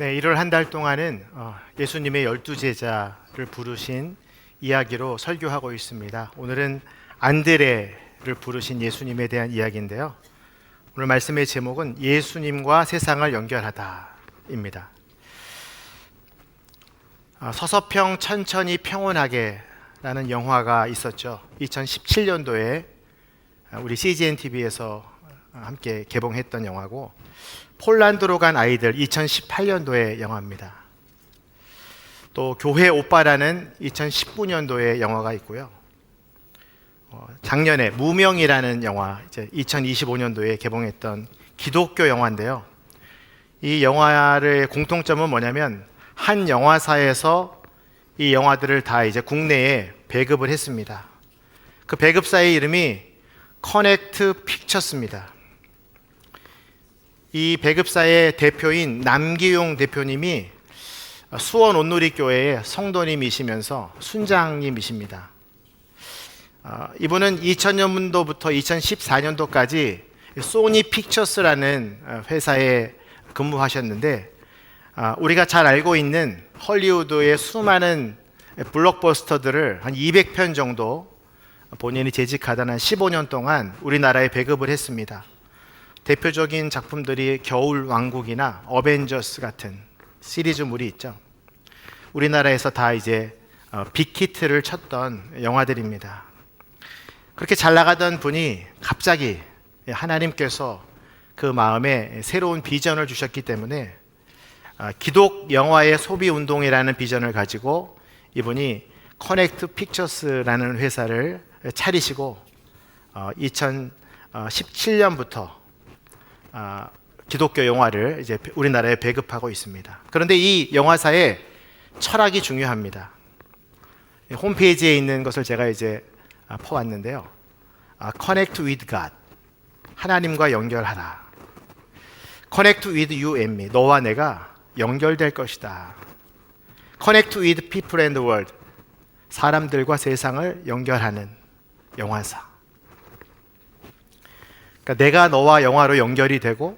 네, 1월 한 달 동안은 예수님의 12제자를 부르신 이야기로 설교하고 있습니다. 오늘은 안드레를 부르신 예수님에 대한 이야기인데요. 오늘 말씀의 제목은 예수님과 세상을 연결하다입니다. 서서평 천천히 평온하게 라는 영화가 있었죠. 2017년도에 우리 CGN TV에서 함께 개봉했던 영화고, 폴란드로 간 아이들 2018년도의 영화입니다. 또 교회 오빠라는 2019년도의 영화가 있고요. 작년에 무명이라는 영화, 이제 2025년도에 개봉했던 기독교 영화인데요. 이 영화의 공통점은 뭐냐면 한 영화사에서 이 영화들을 다 이제 국내에 배급을 했습니다. 그 배급사의 이름이 커넥트 픽처스입니다. 이 배급사의 대표인 남기용 대표님이 수원 온누리교회의 성도님이시면서 순장님이십니다. 이분은 2000년도부터 2014년도까지 소니 픽처스라는 회사에 근무하셨는데, 우리가 잘 알고 있는 헐리우드의 수많은 블록버스터들을 한 200편 정도 본인이 재직하던 한 15년 동안 우리나라에 배급을 했습니다. 대표적인 작품들이 겨울왕국이나 어벤져스 같은 시리즈물이 있죠. 우리나라에서 다 이제 빅히트를 쳤던 영화들입니다. 그렇게 잘 나가던 분이 갑자기 하나님께서 그 마음에 새로운 비전을 주셨기 때문에 기독 영화의 소비 운동이라는 비전을 가지고 이분이 커넥트 픽처스라는 회사를 차리시고 2017년부터 기독교 영화를 이제 우리나라에 배급하고 있습니다. 그런데 이 영화사의 철학이 중요합니다. 홈페이지에 있는 것을 제가 이제 퍼왔는데요. Connect with God, 하나님과 연결하라. Connect with you and me, 너와 내가 연결될 것이다. Connect with people and the world, 사람들과 세상을 연결하는 영화사. 그러니까 내가 너와 영화로 연결이 되고,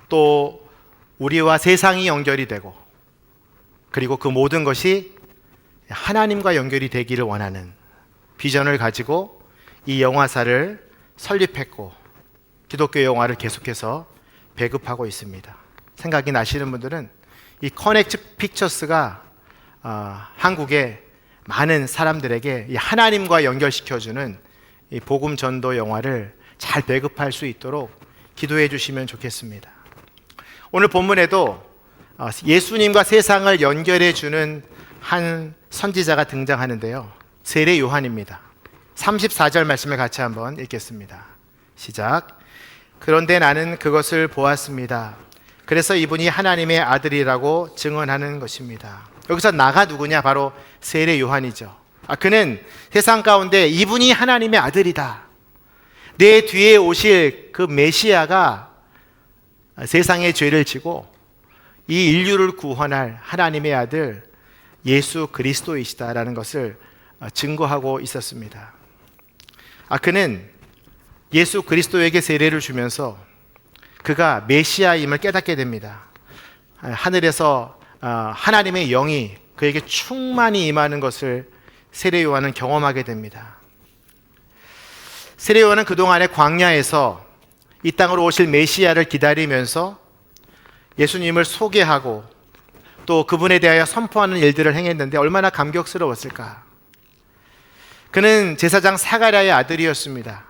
또 우리와 세상이 연결이 되고, 그리고 그 모든 것이 하나님과 연결이 되기를 원하는 비전을 가지고 이 영화사를 설립했고, 기독교 영화를 계속해서 배급하고 있습니다. 생각이 나시는 분들은 이 커넥트 픽처스가 한국의 많은 사람들에게 이 하나님과 연결시켜주는 이 복음 전도 영화를 잘 배급할 수 있도록 기도해 주시면 좋겠습니다. 오늘 본문에도 예수님과 세상을 연결해 주는 한 선지자가 등장하는데요. 세례 요한입니다. 34절 말씀을 같이 한번 읽겠습니다. 시작. 그런데 나는 그것을 보았습니다. 그래서 이분이 하나님의 아들이라고 증언하는 것입니다. 여기서 나가 누구냐? 바로 세례 요한이죠. 그는 세상 가운데 이분이 하나님의 아들이다, 내 뒤에 오실 그 메시아가 세상의 죄를 지고 이 인류를 구원할 하나님의 아들 예수 그리스도이시다라는 것을 증거하고 있었습니다. 그는 예수 그리스도에게 세례를 주면서 그가 메시아임을 깨닫게 됩니다. 하늘에서 하나님의 영이 그에게 충만히 임하는 것을 세례 요한은 경험하게 됩니다. 세례 요한은 그동안의 광야에서 이 땅으로 오실 메시아를 기다리면서 예수님을 소개하고 또 그분에 대하여 선포하는 일들을 행했는데 얼마나 감격스러웠을까. 그는 제사장 사가랴의 아들이었습니다.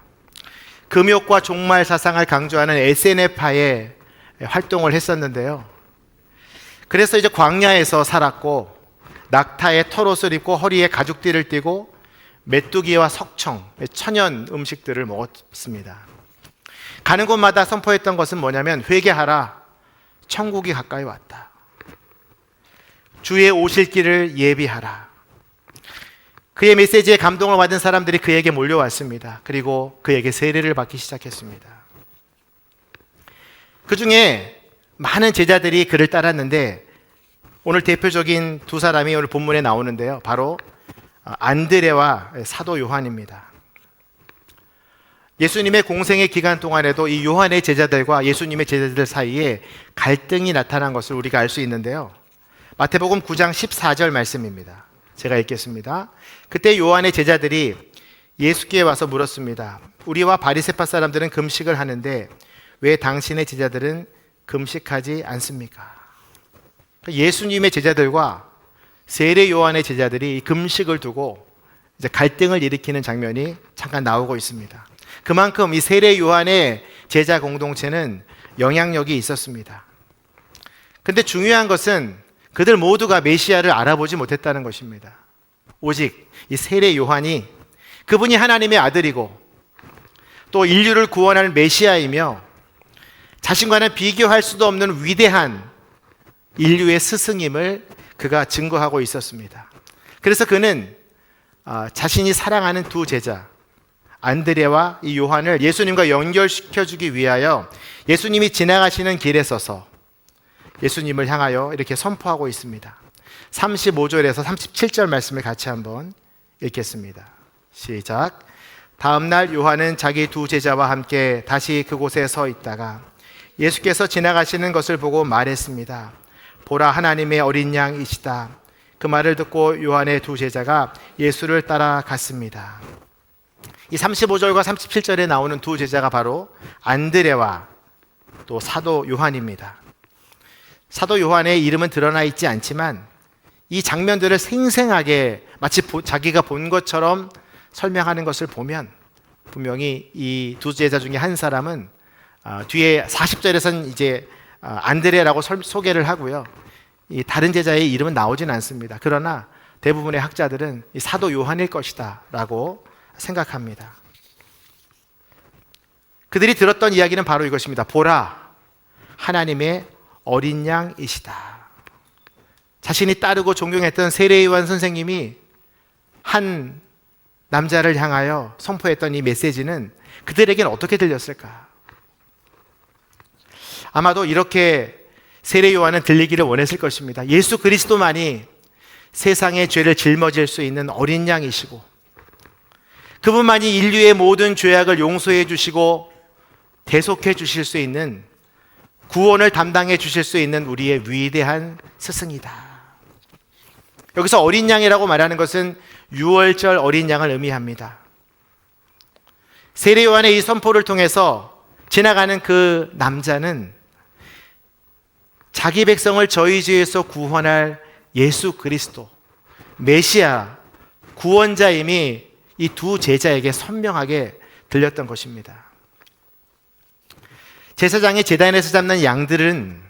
금욕과 종말 사상을 강조하는 SNF파의 활동을 했었는데요. 그래서 이제 광야에서 살았고, 낙타의 털옷을 입고 허리에 가죽띠를 띠고 메뚜기와 석청, 천연 음식들을 먹었습니다. 가는 곳마다 선포했던 것은 뭐냐면 회개하라, 천국이 가까이 왔다. 주의 오실 길을 예비하라. 그의 메시지에 감동을 받은 사람들이 그에게 몰려왔습니다. 그리고 그에게 세례를 받기 시작했습니다. 그 중에 많은 제자들이 그를 따랐는데, 오늘 대표적인 두 사람이 오늘 본문에 나오는데요. 바로 안드레와 사도 요한입니다. 예수님의 공생의 기간 동안에도 이 요한의 제자들과 예수님의 제자들 사이에 갈등이 나타난 것을 우리가 알 수 있는데요. 마태복음 9장 14절 말씀입니다. 제가 읽겠습니다. 그때 요한의 제자들이 예수께 와서 물었습니다. 우리와 바리새파 사람들은 금식을 하는데 왜 당신의 제자들은 금식하지 않습니까? 예수님의 제자들과 세례 요한의 제자들이 금식을 두고 이제 갈등을 일으키는 장면이 잠깐 나오고 있습니다. 그만큼 이 세례 요한의 제자 공동체는 영향력이 있었습니다. 근데 중요한 것은 그들 모두가 메시아를 알아보지 못했다는 것입니다. 오직 이 세례 요한이 그분이 하나님의 아들이고 또 인류를 구원할 메시아이며 자신과는 비교할 수도 없는 위대한 인류의 스승임을 그가 증거하고 있었습니다. 그래서 그는 자신이 사랑하는 두 제자 안드레와 이 요한을 예수님과 연결시켜주기 위하여 예수님이 지나가시는 길에 서서 예수님을 향하여 이렇게 선포하고 있습니다. 35절에서 37절 말씀을 같이 한번 읽겠습니다. 시작. 다음 날 요한은 자기 두 제자와 함께 다시 그곳에 서 있다가 예수께서 지나가시는 것을 보고 말했습니다. 보라, 하나님의 어린 양이시다. 그 말을 듣고 요한의 두 제자가 예수를 따라갔습니다. 이 35절과 37절에 나오는 두 제자가 바로 안드레와 또 사도 요한입니다. 사도 요한의 이름은 드러나 있지 않지만 이 장면들을 생생하게 마치 자기가 본 것처럼 설명하는 것을 보면 분명히 이 두 제자 중에 한 사람은 뒤에 40절에서는 이제 안드레라고 소개를 하고요. 이 다른 제자의 이름은 나오진 않습니다. 그러나 대부분의 학자들은 이 사도 요한일 것이다 라고 생각합니다. 그들이 들었던 이야기는 바로 이것입니다. 보라, 하나님의 어린 양이시다. 자신이 따르고 존경했던 세례 요한 선생님이 한 남자를 향하여 선포했던 이 메시지는 그들에게는 어떻게 들렸을까? 아마도 이렇게 세례 요한은 들리기를 원했을 것입니다. 예수 그리스도만이 세상의 죄를 짊어질 수 있는 어린 양이시고 그분만이 인류의 모든 죄악을 용서해 주시고 대속해 주실 수 있는 구원을 담당해 주실 수 있는 우리의 위대한 스승이다. 여기서 어린 양이라고 말하는 것은 유월절 어린 양을 의미합니다. 세례 요한의 이 선포를 통해서 지나가는 그 남자는 자기 백성을 저희 죄에서 구원할 예수 그리스도, 메시아, 구원자임이 이 두 제자에게 선명하게 들렸던 것입니다. 제사장이 제단에서 잡는 양들은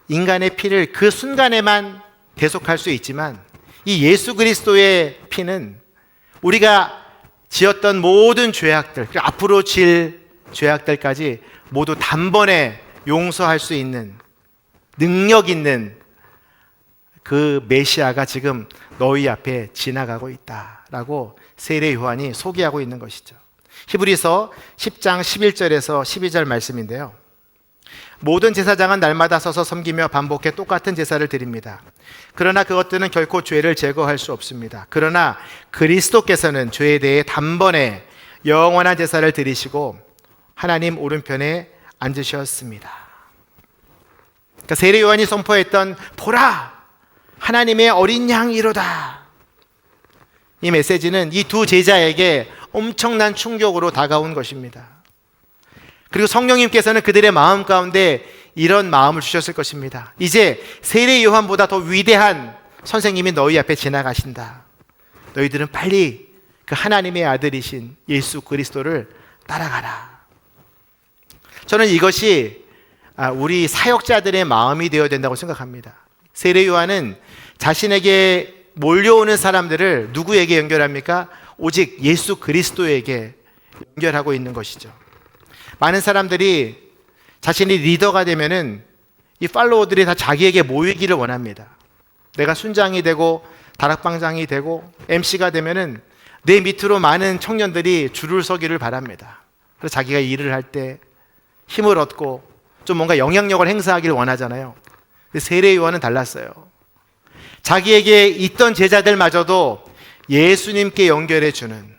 인간의 피를 그 순간에만 대속할 수 있지만 이 예수 그리스도의 피는 우리가 지었던 모든 죄악들, 앞으로 질 죄악들까지 모두 단번에 용서할 수 있는 능력 있는 그 메시아가 지금 너희 앞에 지나가고 있다라고 세례 요한이 소개하고 있는 것이죠. 히브리서 10장 11절에서 12절 말씀인데요. 모든 제사장은 날마다 서서 섬기며 반복해 똑같은 제사를 드립니다. 그러나 그것들은 결코 죄를 제거할 수 없습니다. 그러나 그리스도께서는 죄에 대해 단번에 영원한 제사를 드리시고 하나님 오른편에 앉으셨습니다. 그러니까 세례 요한이 선포했던 보라, 하나님의 어린 양이로다. 이 메시지는 이 두 제자에게 엄청난 충격으로 다가온 것입니다. 그리고 성령님께서는 그들의 마음 가운데 이런 마음을 주셨을 것입니다. 이제 세례 요한보다 더 위대한 선생님이 너희 앞에 지나가신다. 너희들은 빨리 그 하나님의 아들이신 예수 그리스도를 따라가라. 저는 이것이 우리 사역자들의 마음이 되어야 된다고 생각합니다. 세례 요한은 자신에게 몰려오는 사람들을 누구에게 연결합니까? 오직 예수 그리스도에게 연결하고 있는 것이죠. 많은 사람들이 자신이 리더가 되면은 이 팔로워들이 다 자기에게 모이기를 원합니다. 내가 순장이 되고 다락방장이 되고 MC가 되면은 내 밑으로 많은 청년들이 줄을 서기를 바랍니다. 그래서 자기가 일을 할 때 힘을 얻고 좀 뭔가 영향력을 행사하기를 원하잖아요. 근데 세례 요한은 달랐어요. 자기에게 있던 제자들마저도 예수님께 연결해 주는,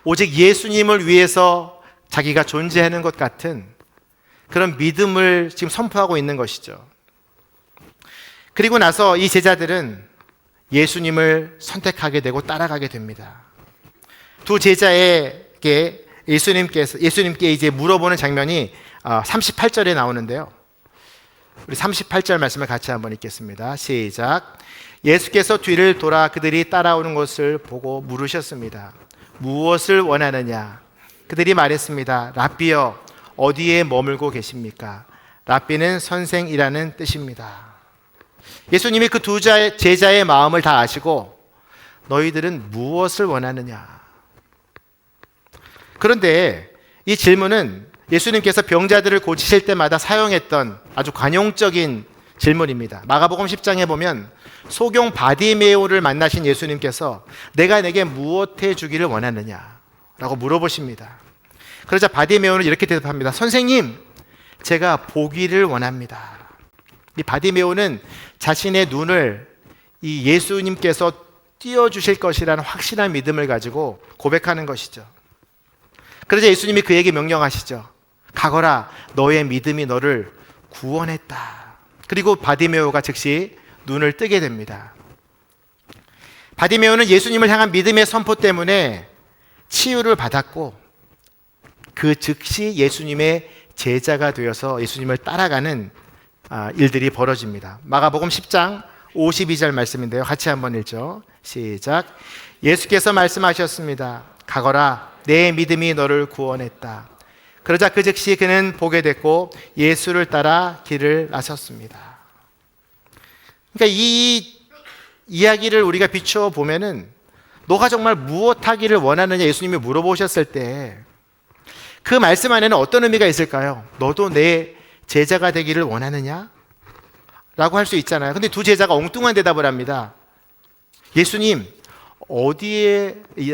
오직 예수님을 위해서 자기가 존재하는 것 같은 그런 믿음을 지금 선포하고 있는 것이죠. 그리고 나서 이 제자들은 예수님을 선택하게 되고 따라가게 됩니다. 두 제자에게 예수님께 이제 물어보는 장면이 38절에 나오는데요. 우리 38절 말씀을 같이 한번 읽겠습니다. 시작. 예수께서 뒤를 돌아 그들이 따라오는 것을 보고 물으셨습니다. 무엇을 원하느냐? 그들이 말했습니다. 랍비여, 어디에 머물고 계십니까? 랍비는 선생이라는 뜻입니다. 예수님이 그 두 제자의 마음을 다 아시고 너희들은 무엇을 원하느냐? 그런데 이 질문은 예수님께서 병자들을 고치실 때마다 사용했던 아주 관용적인 질문입니다. 마가복음 10장에 보면 소경 바디메오를 만나신 예수님께서 내가 내게 무엇 해주기를 원하느냐? 라고 물어보십니다. 그러자 바디메오는 이렇게 대답합니다. 선생님, 제가 보기를 원합니다. 이 바디메오는 자신의 눈을 이 예수님께서 띄워주실 것이라는 확실한 믿음을 가지고 고백하는 것이죠. 그러자 예수님이 그에게 명령하시죠. 가거라, 너의 믿음이 너를 구원했다. 그리고 바디메오가 즉시 눈을 뜨게 됩니다. 바디메오는 예수님을 향한 믿음의 선포 때문에 치유를 받았고 그 즉시 예수님의 제자가 되어서 예수님을 따라가는 일들이 벌어집니다. 마가복음 10장 52절 말씀인데요. 같이 한번 읽죠. 시작. 예수께서 말씀하셨습니다. 가거라, 내 믿음이 너를 구원했다. 그러자 그 즉시 그는 보게 됐고 예수를 따라 길을 나섰습니다. 그러니까 이 이야기를 우리가 비추어 보면은 너가 정말 무엇 하기를 원하느냐 예수님이 물어보셨을 때 그 말씀 안에는 어떤 의미가 있을까요? 너도 내 제자가 되기를 원하느냐? 라고 할 수 있잖아요. 근데 두 제자가 엉뚱한 대답을 합니다. 예수님,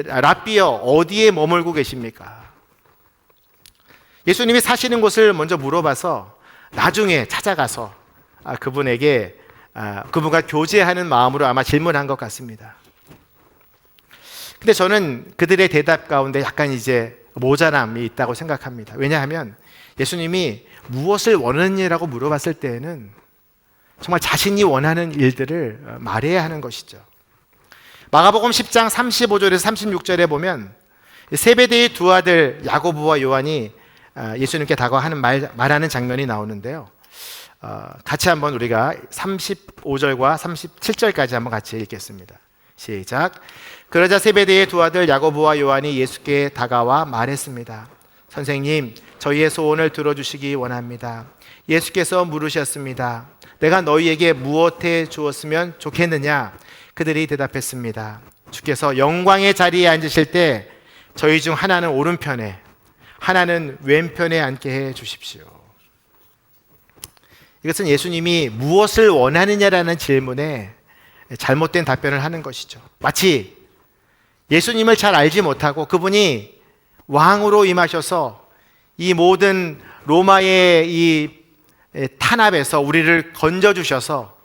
랍비여, 어디에 머물고 계십니까? 예수님이 사시는 곳을 먼저 물어봐서 나중에 찾아가서 그분에게 그분과 교제하는 마음으로 아마 질문한 것 같습니다. 근데 저는 그들의 대답 가운데 약간 이제 모자람이 있다고 생각합니다. 왜냐하면 예수님이 무엇을 원하느냐라고 물어봤을 때에는 정말 자신이 원하는 일들을 말해야 하는 것이죠. 마가복음 10장 35절에서 36절에 보면 세베대의 두 아들 야고보와 요한이 예수님께 다가와하는 말하는 장면이 나오는데요. 같이 한번 우리가 35절과 37절까지 한번 같이 읽겠습니다. 시작. 그러자 세베대의 두 아들 야고보와 요한이 예수께 다가와 말했습니다. 선생님, 저희의 소원을 들어주시기 원합니다. 예수께서 물으셨습니다. 내가 너희에게 무엇해 주었으면 좋겠느냐? 그들이 대답했습니다. 주께서 영광의 자리에 앉으실 때 저희 중 하나는 오른편에 하나는 왼편에 앉게 해 주십시오. 이것은 예수님이 무엇을 원하느냐라는 질문에 잘못된 답변을 하는 것이죠. 마치 예수님을 잘 알지 못하고 그분이 왕으로 임하셔서 이 모든 로마의 이 탄압에서 우리를 건져주셔서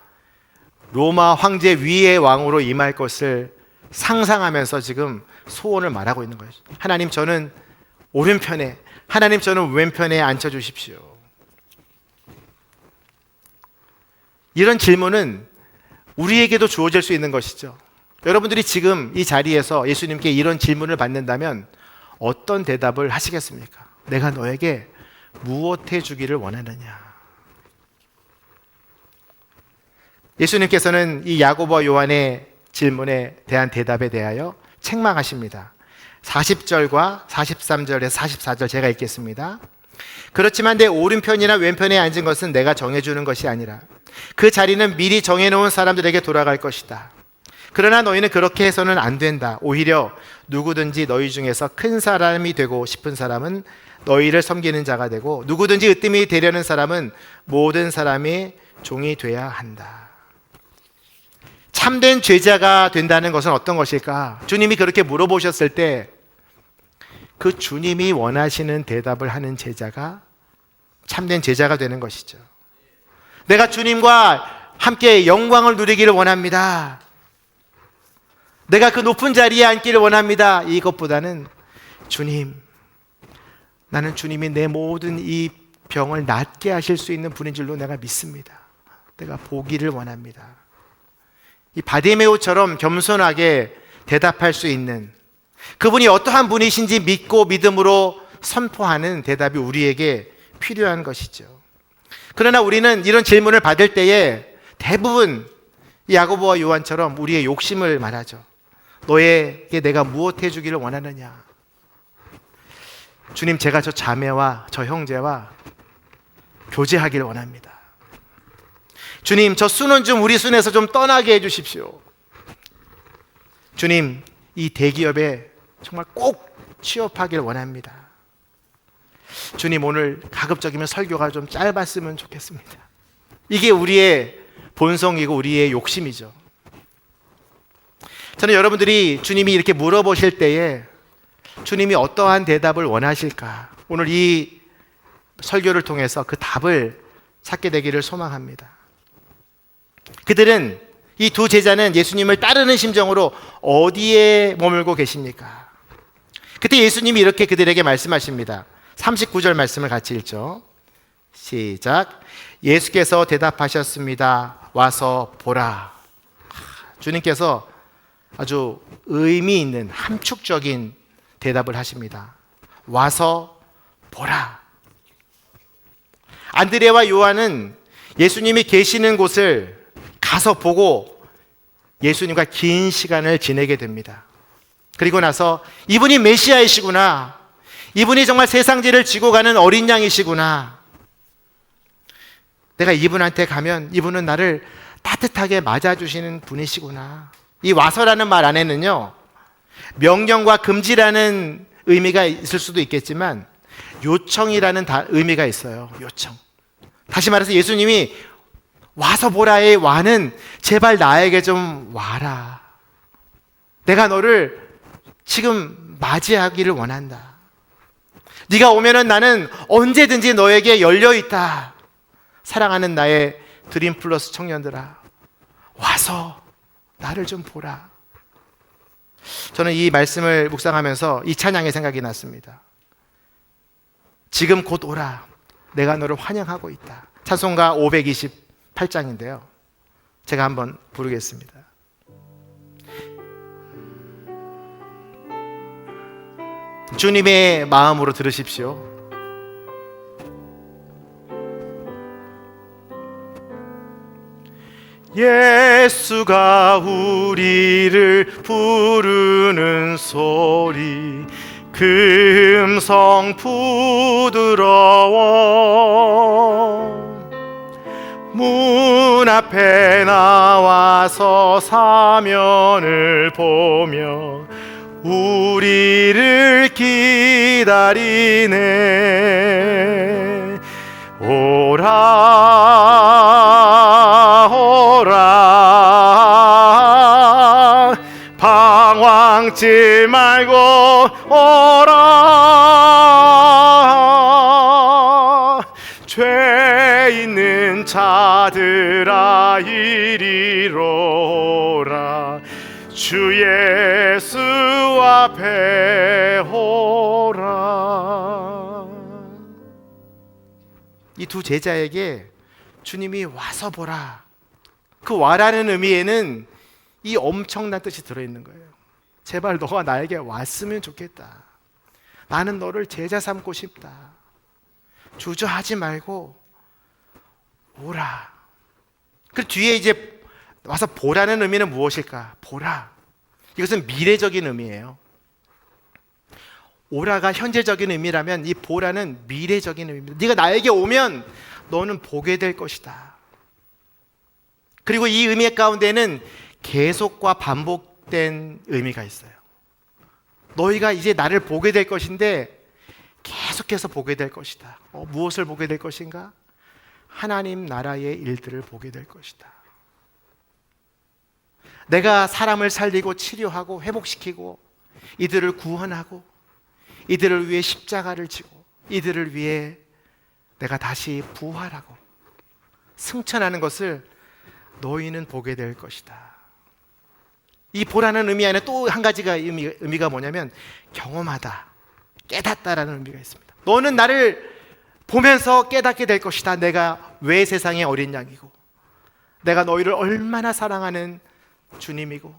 로마 황제 위의 왕으로 임할 것을 상상하면서 지금 소원을 말하고 있는 거예요. 하나님, 저는 오른편에, 하나님, 저는 왼편에 앉혀주십시오. 이런 질문은 우리에게도 주어질 수 있는 것이죠. 여러분들이 지금 이 자리에서 예수님께 이런 질문을 받는다면 어떤 대답을 하시겠습니까? 내가 너에게 무엇 해주기를 원하느냐? 예수님께서는 이 야고보와 요한의 질문에 대한 대답에 대하여 책망하십니다. 40절과 43절에서 44절 제가 읽겠습니다. 그렇지만 내 오른편이나 왼편에 앉은 것은 내가 정해주는 것이 아니라 그 자리는 미리 정해놓은 사람들에게 돌아갈 것이다. 그러나 너희는 그렇게 해서는 안 된다. 오히려 누구든지 너희 중에서 큰 사람이 되고 싶은 사람은 너희를 섬기는 자가 되고 누구든지 으뜸이 되려는 사람은 모든 사람의 종이 돼야 한다. 참된 제자가 된다는 것은 어떤 것일까? 주님이 그렇게 물어보셨을 때 그 주님이 원하시는 대답을 하는 제자가 참된 제자가 되는 것이죠. 내가 주님과 함께 영광을 누리기를 원합니다. 내가 그 높은 자리에 앉기를 원합니다. 이것보다는 주님, 나는 주님이 내 모든 이 병을 낫게 하실 수 있는 분인 줄로 내가 믿습니다. 내가 보기를 원합니다. 이 바디메오처럼 겸손하게 대답할 수 있는, 그분이 어떠한 분이신지 믿고 믿음으로 선포하는 대답이 우리에게 필요한 것이죠. 그러나 우리는 이런 질문을 받을 때에 대부분 야고보와 요한처럼 우리의 욕심을 말하죠. 너에게 내가 무엇 해주기를 원하느냐? 주님, 제가 저 자매와 저 형제와 교제하기를 원합니다. 주님, 저 수는 좀 우리 순에서 좀 떠나게 해주십시오. 주님, 이 대기업에 정말 꼭 취업하기를 원합니다. 주님, 오늘 가급적이면 설교가 좀 짧았으면 좋겠습니다. 이게 우리의 본성이고 우리의 욕심이죠. 저는 여러분들이 주님이 이렇게 물어보실 때에 주님이 어떠한 대답을 원하실까? 오늘 이 설교를 통해서 그 답을 찾게 되기를 소망합니다. 그들은, 이 두 제자는 예수님을 따르는 심정으로 어디에 머물고 계십니까? 그때 예수님이 이렇게 그들에게 말씀하십니다. 39절 말씀을 같이 읽죠. 시작. 예수께서 대답하셨습니다. 와서 보라. 주님께서 아주 의미 있는 함축적인 대답을 하십니다. 와서 보라. 안드레와 요한은 예수님이 계시는 곳을 가서 보고 예수님과 긴 시간을 지내게 됩니다. 그리고 나서 이분이 메시아이시구나, 이분이 정말 세상죄를 지고 가는 어린 양이시구나, 내가 이분한테 가면 이분은 나를 따뜻하게 맞아주시는 분이시구나. 이 와서라는 말 안에는요, 명령과 금지라는 의미가 있을 수도 있겠지만 요청이라는 의미가 있어요. 요청. 다시 말해서 예수님이 와서 보라의 와는 제발 나에게 좀 와라. 내가 너를 지금 맞이하기를 원한다. 네가 오면은 나는 언제든지 너에게 열려있다. 사랑하는 나의 드림 플러스 청년들아, 와서 나를 좀 보라. 저는 이 말씀을 묵상하면서 이 찬양의 생각이 났습니다. 지금 곧 오라. 내가 너를 환영하고 있다. 찬송가 528장인데요. 제가 한번 부르겠습니다. 주님의 마음으로 들으십시오. 예수가 우리를 부르는 소리, 그 음성 부드러워. 문 앞에 나와서 사면을 보며 우리를 기다리네. 오라 오라, 방황치 말고 오라. 죄 있는 자들아 이리로 오라. 주 예수 앞에 오라. 이 두 제자에게 주님이 와서 보라, 그 와라는 의미에는 이 엄청난 뜻이 들어있는 거예요. 제발 너가 나에게 왔으면 좋겠다. 나는 너를 제자 삼고 싶다. 주저하지 말고 오라. 그 뒤에 이제 와서 보라는 의미는 무엇일까? 보라. 이것은 미래적인 의미예요. 오라가 현재적인 의미라면 이 보라는 미래적인 의미입니다. 네가 나에게 오면 너는 보게 될 것이다. 그리고 이 의미 가운데는 계속과 반복된 의미가 있어요. 너희가 이제 나를 보게 될 것인데 계속해서 보게 될 것이다. 무엇을 보게 될 것인가? 하나님 나라의 일들을 보게 될 것이다. 내가 사람을 살리고 치료하고 회복시키고 이들을 구원하고 이들을 위해 십자가를 지고 이들을 위해 내가 다시 부활하고 승천하는 것을 너희는 보게 될 것이다. 이 보라는 의미 안에 또 한 가지가 의미가 뭐냐면 경험하다, 깨닫다라는 의미가 있습니다. 너는 나를 보면서 깨닫게 될 것이다. 내가 왜 세상의 어린 양이고, 내가 너희를 얼마나 사랑하는 주님이고,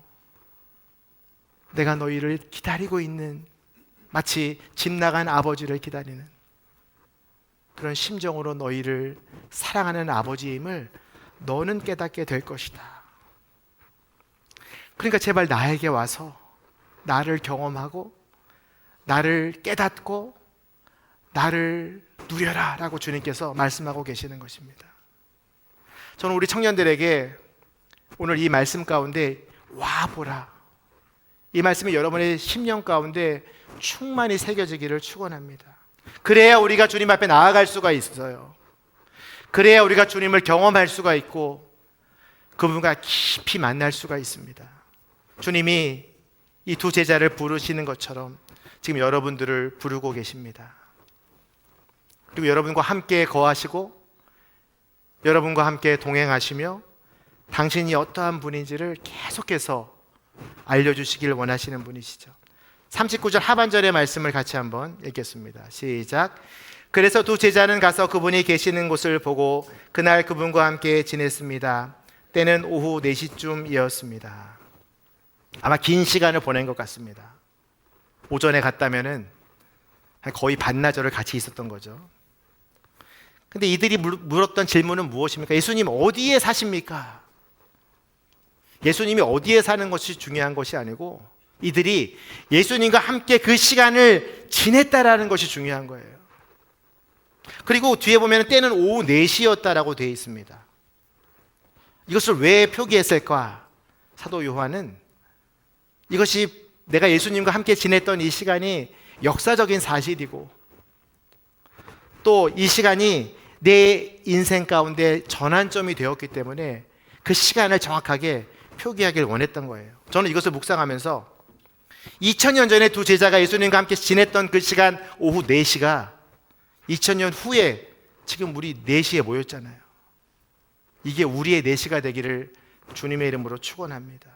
내가 너희를 기다리고 있는, 마치 집 나간 아버지를 기다리는 그런 심정으로 너희를 사랑하는 아버지임을 너는 깨닫게 될 것이다. 그러니까 제발 나에게 와서 나를 경험하고 나를 깨닫고 나를 누려라 라고 주님께서 말씀하고 계시는 것입니다. 저는 우리 청년들에게 오늘 이 말씀 가운데 와보라, 이 말씀이 여러분의 심령 가운데 충만히 새겨지기를 축원합니다. 그래야 우리가 주님 앞에 나아갈 수가 있어요. 그래야 우리가 주님을 경험할 수가 있고 그분과 깊이 만날 수가 있습니다. 주님이 이 두 제자를 부르시는 것처럼 지금 여러분들을 부르고 계십니다. 그리고 여러분과 함께 거하시고 여러분과 함께 동행하시며 당신이 어떠한 분인지를 계속해서 알려주시길 원하시는 분이시죠. 39절 하반절의 말씀을 같이 한번 읽겠습니다. 시작. 그래서 두 제자는 가서 그분이 계시는 곳을 보고 그날 그분과 함께 지냈습니다. 때는 오후 4시쯤이었습니다. 아마 긴 시간을 보낸 것 같습니다. 오전에 갔다면은 거의 반나절을 같이 있었던 거죠. 근데 이들이 물었던 질문은 무엇입니까? 예수님 어디에 사십니까? 예수님이 어디에 사는 것이 중요한 것이 아니고 이들이 예수님과 함께 그 시간을 지냈다라는 것이 중요한 거예요. 그리고 뒤에 보면 때는 오후 4시였다라고 되어 있습니다. 이것을 왜 표기했을까? 사도 요한은 이것이 내가 예수님과 함께 지냈던 이 시간이 역사적인 사실이고 또 이 시간이 내 인생 가운데 전환점이 되었기 때문에 그 시간을 정확하게 표기하길 원했던 거예요. 저는 이것을 묵상하면서 2000년 전에 두 제자가 예수님과 함께 지냈던 그 시간 오후 4시가 2000년 후에 지금 우리 4시에 모였잖아요. 이게 우리의 4시가 되기를 주님의 이름으로 축원합니다.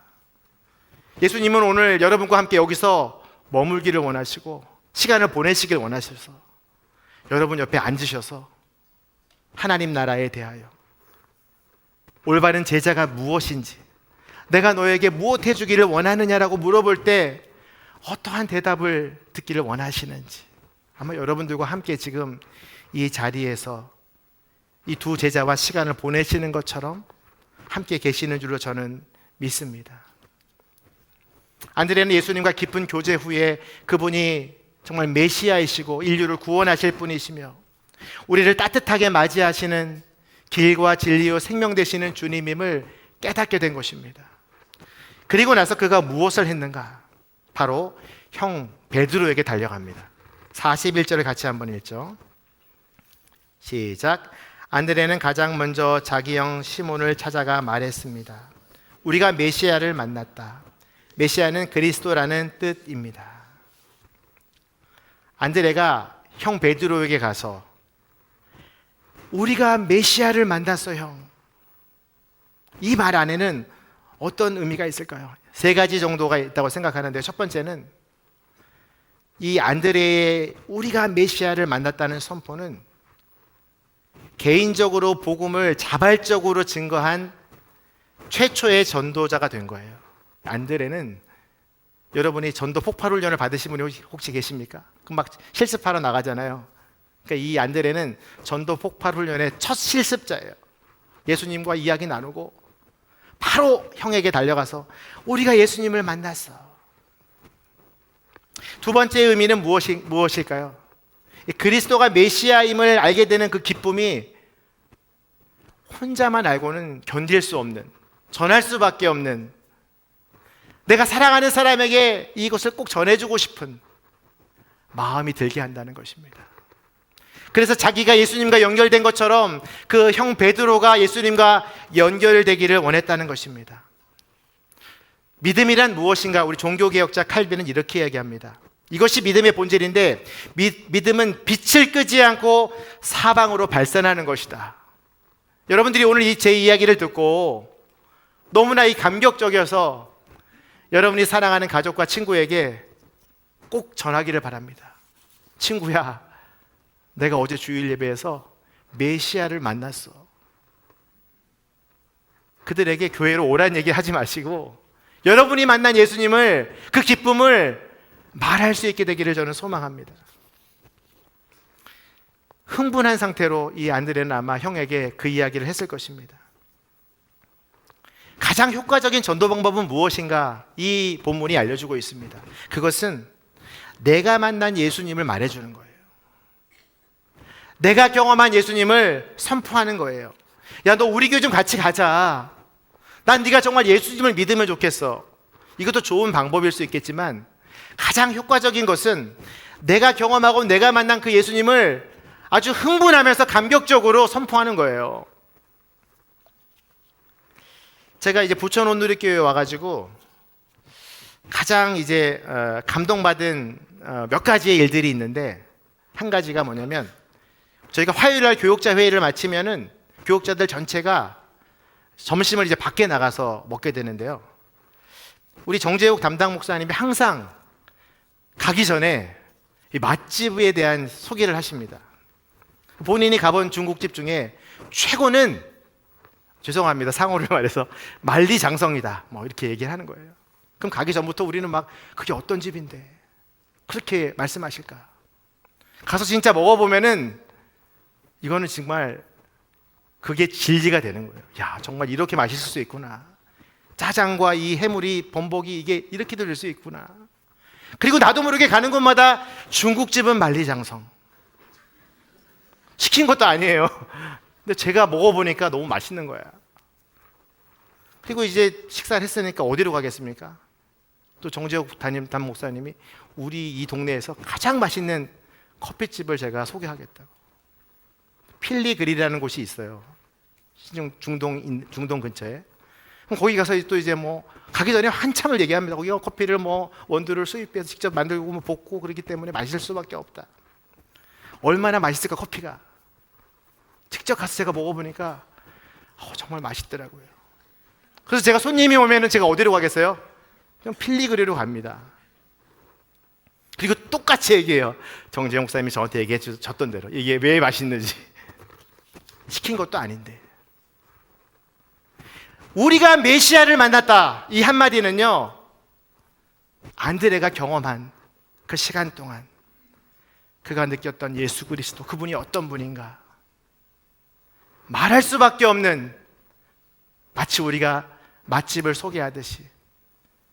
예수님은 오늘 여러분과 함께 여기서 머물기를 원하시고 시간을 보내시길 원하셔서 여러분 옆에 앉으셔서 하나님 나라에 대하여 올바른 제자가 무엇인지, 내가 너에게 무엇 해주기를 원하느냐라고 물어볼 때 어떠한 대답을 듣기를 원하시는지, 아마 여러분들과 함께 지금 이 자리에서 이 두 제자와 시간을 보내시는 것처럼 함께 계시는 줄로 저는 믿습니다. 안드레는 예수님과 깊은 교제 후에 그분이 정말 메시아이시고 인류를 구원하실 분이시며 우리를 따뜻하게 맞이하시는 길과 진리요 생명 되시는 주님임을 깨닫게 된 것입니다. 그리고 나서 그가 무엇을 했는가? 바로 형 베드로에게 달려갑니다. 41절을 같이 한번 읽죠. 시작. 안드레는 가장 먼저 자기 형 시몬을 찾아가 말했습니다. 우리가 메시아를 만났다. 메시아는 그리스도라는 뜻입니다. 안드레가 형 베드로에게 가서 우리가 메시아를 만났어 형. 이 말 안에는 어떤 의미가 있을까요? 3가지 정도가 있다고 생각하는데, 첫 번째는 이 안드레의 우리가 메시아를 만났다는 선포는 개인적으로 복음을 자발적으로 증거한 최초의 전도자가 된 거예요. 안드레는, 여러분이 전도 폭발 훈련을 받으신 분이 혹시 계십니까? 그럼 막 실습하러 나가잖아요. 그러니까 이 안드레는 전도 폭발 훈련의 첫 실습자예요. 예수님과 이야기 나누고 바로 형에게 달려가서 우리가 예수님을 만났어. 두 번째 의미는 무엇일까요? 그리스도가 메시아임을 알게 되는 그 기쁨이 혼자만 알고는 견딜 수 없는, 전할 수밖에 없는, 내가 사랑하는 사람에게 이것을 꼭 전해주고 싶은 마음이 들게 한다는 것입니다. 그래서 자기가 예수님과 연결된 것처럼 그 형 베드로가 예수님과 연결되기를 원했다는 것입니다. 믿음이란 무엇인가? 우리 종교개혁자 칼빈은 이렇게 이야기합니다. 이것이 믿음의 본질인데 믿음은 빛을 끄지 않고 사방으로 발산하는 것이다. 여러분들이 오늘 제 이야기를 듣고 너무나 감격적이어서 여러분이 사랑하는 가족과 친구에게 꼭 전하기를 바랍니다. 친구야, 내가 어제 주일 예배에서 메시아를 만났어. 그들에게 교회로 오란 얘기 하지 마시고 여러분이 만난 예수님을, 그 기쁨을 말할 수 있게 되기를 저는 소망합니다. 흥분한 상태로 이 안드레는 아마 형에게 그 이야기를 했을 것입니다. 가장 효과적인 전도 방법은 무엇인가? 이 본문이 알려주고 있습니다. 그것은 내가 만난 예수님을 말해주는 거예요. 내가 경험한 예수님을 선포하는 거예요. 야, 너 우리 교회 좀 같이 가자. 난 네가 정말 예수님을 믿으면 좋겠어. 이것도 좋은 방법일 수 있겠지만 가장 효과적인 것은 내가 경험하고 내가 만난 그 예수님을 아주 흥분하면서 감격적으로 선포하는 거예요. 제가 이제 부천 온누리교회에 와가지고 가장 이제 감동받은 몇 가지의 일들이 있는데, 한 가지가 뭐냐면 저희가 화요일날 교육자 회의를 마치면은 교육자들 전체가 점심을 이제 밖에 나가서 먹게 되는데요. 우리 정재욱 담당 목사님이 항상 가기 전에 이 맛집에 대한 소개를 하십니다. 본인이 가본 중국집 중에 최고는, 죄송합니다, 상호를 말해서 만리장성이다, 뭐 이렇게 얘기를 하는 거예요. 그럼 가기 전부터 우리는 막 그게 어떤 집인데 그렇게 말씀하실까? 가서 진짜 먹어보면은 이거는 정말 그게 진리가 되는 거예요. 야, 정말 이렇게 맛있을 수 있구나. 짜장과 이 해물이, 범벅이 이게 이렇게 들릴 수 있구나. 그리고 나도 모르게 가는 곳마다 중국집은 만리장성. 시킨 것도 아니에요. 근데 제가 먹어보니까 너무 맛있는 거야. 그리고 이제 식사를 했으니까 어디로 가겠습니까? 또 정재욱 담임 목사님이 우리 이 동네에서 가장 맛있는 커피집을 제가 소개하겠다고. 필리그릴이라는 곳이 있어요. 중동 근처에. 그럼 거기 가서 또 이제 뭐 가기 전에 한참을 얘기합니다. 거기가 커피를 뭐 원두를 수입해서 직접 만들고 뭐 볶고 그렇기 때문에 맛있을 수밖에 없다. 얼마나 맛있을까 커피가. 직접 가서 제가 먹어보니까 정말 맛있더라고요. 그래서 제가 손님이 오면은 제가 어디로 가겠어요? 그냥 필리그리로 갑니다. 그리고 똑같이 얘기해요. 정재영 목사님이 저한테 얘기해 줬던 대로 이게 왜 맛있는지. 시킨 것도 아닌데. 우리가 메시아를 만났다, 이 한마디는요, 안드레가 경험한 그 시간 동안 그가 느꼈던 예수 그리스도, 그분이 어떤 분인가 말할 수밖에 없는, 마치 우리가 맛집을 소개하듯이,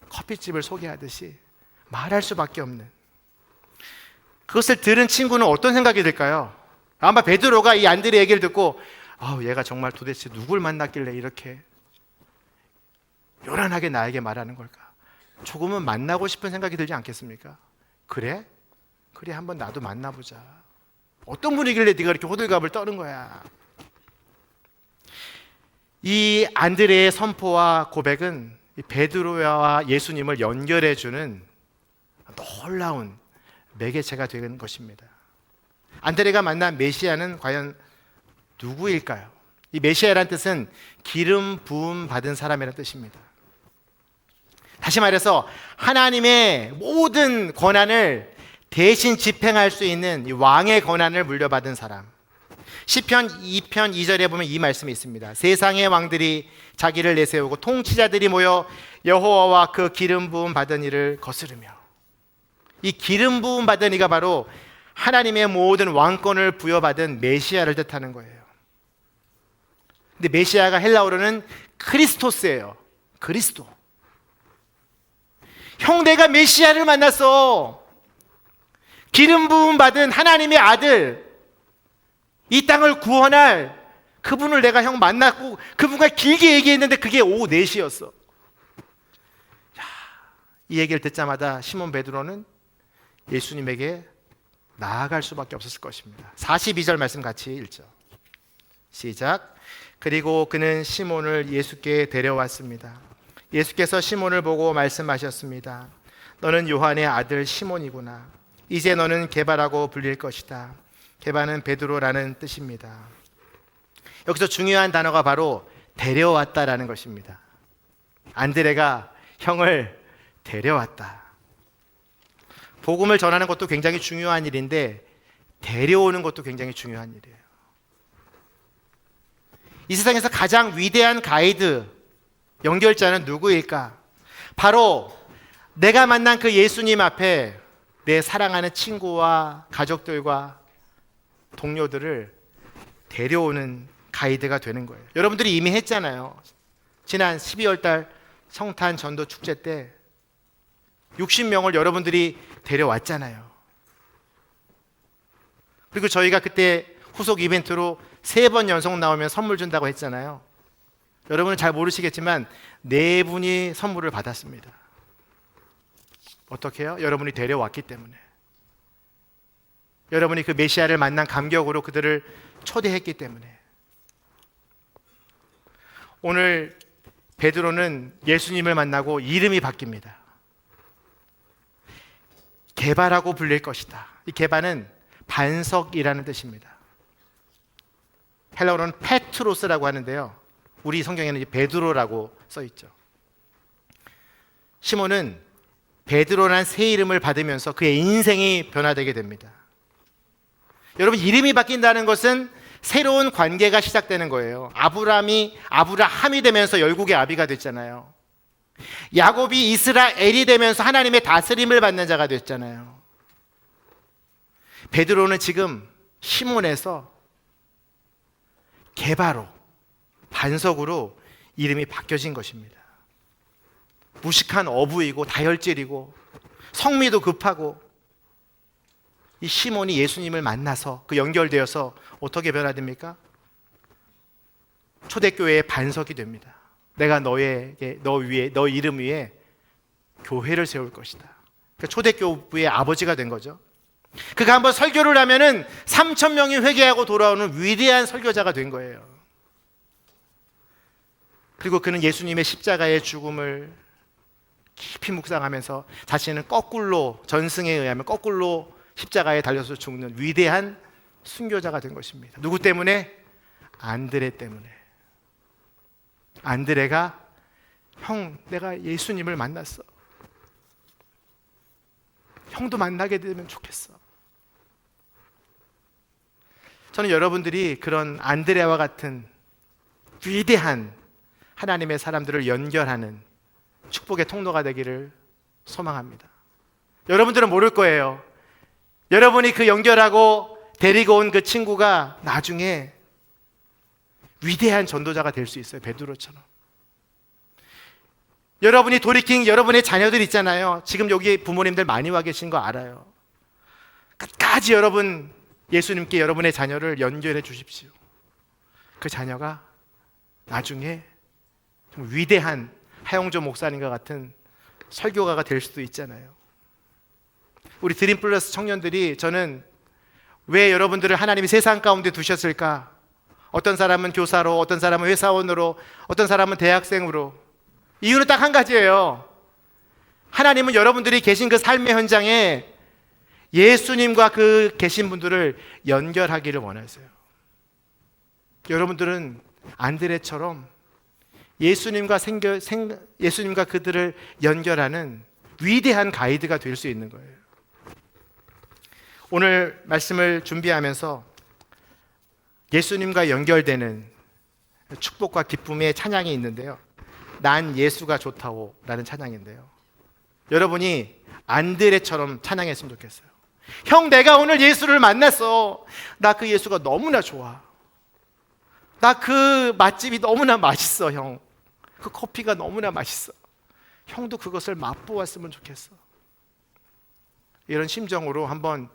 커피집을 소개하듯이 말할 수밖에 없는, 그것을 들은 친구는 어떤 생각이 들까요? 아마 베드로가 이 안드레 얘기를 듣고 얘가 정말 도대체 누굴 만났길래 이렇게 요란하게 나에게 말하는 걸까? 조금은 만나고 싶은 생각이 들지 않겠습니까? 그래? 한번 나도 만나보자. 어떤 분이길래 네가 이렇게 호들갑을 떠는 거야? 이 안드레의 선포와 고백은 이 베드로와 예수님을 연결해주는 놀라운 매개체가 되는 것입니다. 안드레가 만난 메시아는 과연 누구일까요? 이 메시아라는 뜻은 기름 부음 받은 사람이라는 뜻입니다. 다시 말해서 하나님의 모든 권한을 대신 집행할 수 있는 이 왕의 권한을 물려받은 사람. 시편 2편 2절에 보면 이 말씀이 있습니다. 세상의 왕들이 자기를 내세우고 통치자들이 모여 여호와와 그 기름 부음 받은 이를 거스르며. 이 기름 부음 받은 이가 바로 하나님의 모든 왕권을 부여받은 메시아를 뜻하는 거예요. 근데 메시아가 헬라어로는 크리스토스예요. 그리스도. 형, 내가 메시아를 만났어. 기름 부음 받은 하나님의 아들, 이 땅을 구원할 그분을 내가 형 만났고 그분과 길게 얘기했는데 그게 오후 4시였어. 이 얘기를 듣자마자 시몬 베드로는 예수님에게 나아갈 수밖에 없었을 것입니다. 42절 말씀 같이 읽죠. 시작. 그리고 그는 시몬을 예수께 데려왔습니다. 예수께서 시몬을 보고 말씀하셨습니다. 너는 요한의 아들 시몬이구나. 이제 너는 게바라고 불릴 것이다. 게바는 베드로라는 뜻입니다. 여기서 중요한 단어가 바로 데려왔다라는 것입니다. 안드레가 형을 데려왔다. 복음을 전하는 것도 굉장히 중요한 일인데 데려오는 것도 굉장히 중요한 일이에요. 이 세상에서 가장 위대한 가이드, 연결자는 누구일까? 바로 내가 만난 그 예수님 앞에 내 사랑하는 친구와 가족들과 동료들을 데려오는 가이드가 되는 거예요. 여러분들이 이미 했잖아요. 지난 12월 달 성탄 전도 축제 때 60명을 여러분들이 데려왔잖아요. 그리고 저희가 그때 후속 이벤트로 3번 연속 나오면 선물 준다고 했잖아요. 여러분은 잘 모르시겠지만 4분이 선물을 받았습니다. 어떻게 해요? 여러분이 데려왔기 때문에. 여러분이 그 메시아를 만난 감격으로 그들을 초대했기 때문에. 오늘 베드로는 예수님을 만나고 이름이 바뀝니다. 게바라고 불릴 것이다. 이 게바는 반석이라는 뜻입니다. 헬라어로는 페트로스라고 하는데요, 우리 성경에는 베드로라고 써 있죠. 시몬은 베드로라는 새 이름을 받으면서 그의 인생이 변화되게 됩니다. 여러분, 이름이 바뀐다는 것은 새로운 관계가 시작되는 거예요. 아브라함이 되면서 열국의 아비가 됐잖아요. 야곱이 이스라엘이 되면서 하나님의 다스림을 받는 자가 됐잖아요. 베드로는 지금 시몬에서 게바로, 반석으로 이름이 바뀌어진 것입니다. 무식한 어부이고 다혈질이고 성미도 급하고, 이 시몬이 예수님을 만나서 그 연결되어서 어떻게 변화됩니까? 초대교회의 반석이 됩니다. 내가 너 이름 위에 교회를 세울 것이다. 그러니까 초대교부의 아버지가 된 거죠. 그가 한번 설교를 하면은 3,000명이 회개하고 돌아오는 위대한 설교자가 된 거예요. 그리고 그는 예수님의 십자가의 죽음을 깊이 묵상하면서 자신은 거꾸로, 전승에 의하면 거꾸로 십자가에 달려서 죽는 위대한 순교자가 된 것입니다. 누구 때문에? 안드레 때문에. 안드레가, 형, 내가 예수님을 만났어. 형도 만나게 되면 좋겠어. 저는 여러분들이 그런 안드레와 같은 위대한 하나님의 사람들을 연결하는 축복의 통로가 되기를 소망합니다. 여러분들은 모를 거예요. 여러분이 그 연결하고 데리고 온 그 친구가 나중에 위대한 전도자가 될 수 있어요. 베드로처럼. 여러분이 돌이킨 여러분의 자녀들 있잖아요. 지금 여기 부모님들 많이 와 계신 거 알아요. 끝까지 여러분 예수님께 여러분의 자녀를 연결해 주십시오. 그 자녀가 나중에 좀 위대한 하영조 목사님과 같은 설교가가 될 수도 있잖아요. 우리 드림 플러스 청년들이, 저는 왜 여러분들을 하나님이 세상 가운데 두셨을까? 어떤 사람은 교사로, 어떤 사람은 회사원으로, 어떤 사람은 대학생으로. 이유는 딱 한 가지예요. 하나님은 여러분들이 계신 그 삶의 현장에 예수님과 그 계신 분들을 연결하기를 원하세요. 여러분들은 안드레처럼 예수님과 그들을 연결하는 위대한 가이드가 될 수 있는 거예요. 오늘 말씀을 준비하면서 예수님과 연결되는 축복과 기쁨의 찬양이 있는데요, 난 예수가 좋다오 라는 찬양인데요, 여러분이 안드레처럼 찬양했으면 좋겠어요. 형, 내가 오늘 예수를 만났어. 나 그 예수가 너무나 좋아. 나 그 맛집이 너무나 맛있어. 형, 그 커피가 너무나 맛있어. 형도 그것을 맛보았으면 좋겠어. 이런 심정으로 한번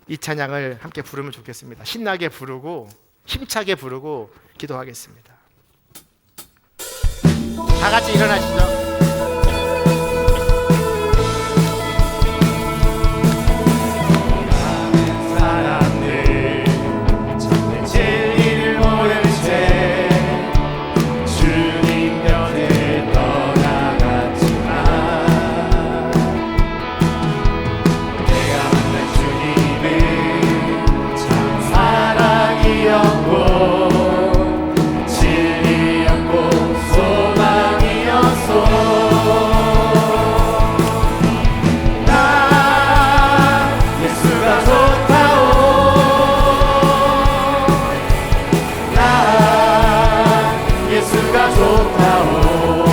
이 찬양을 함께 부르면 좋겠습니다. 신나게 부르고 힘차게 부르고 기도하겠습니다. 다 같이 일어나시죠. 진리였고 소망이었소. 좋다오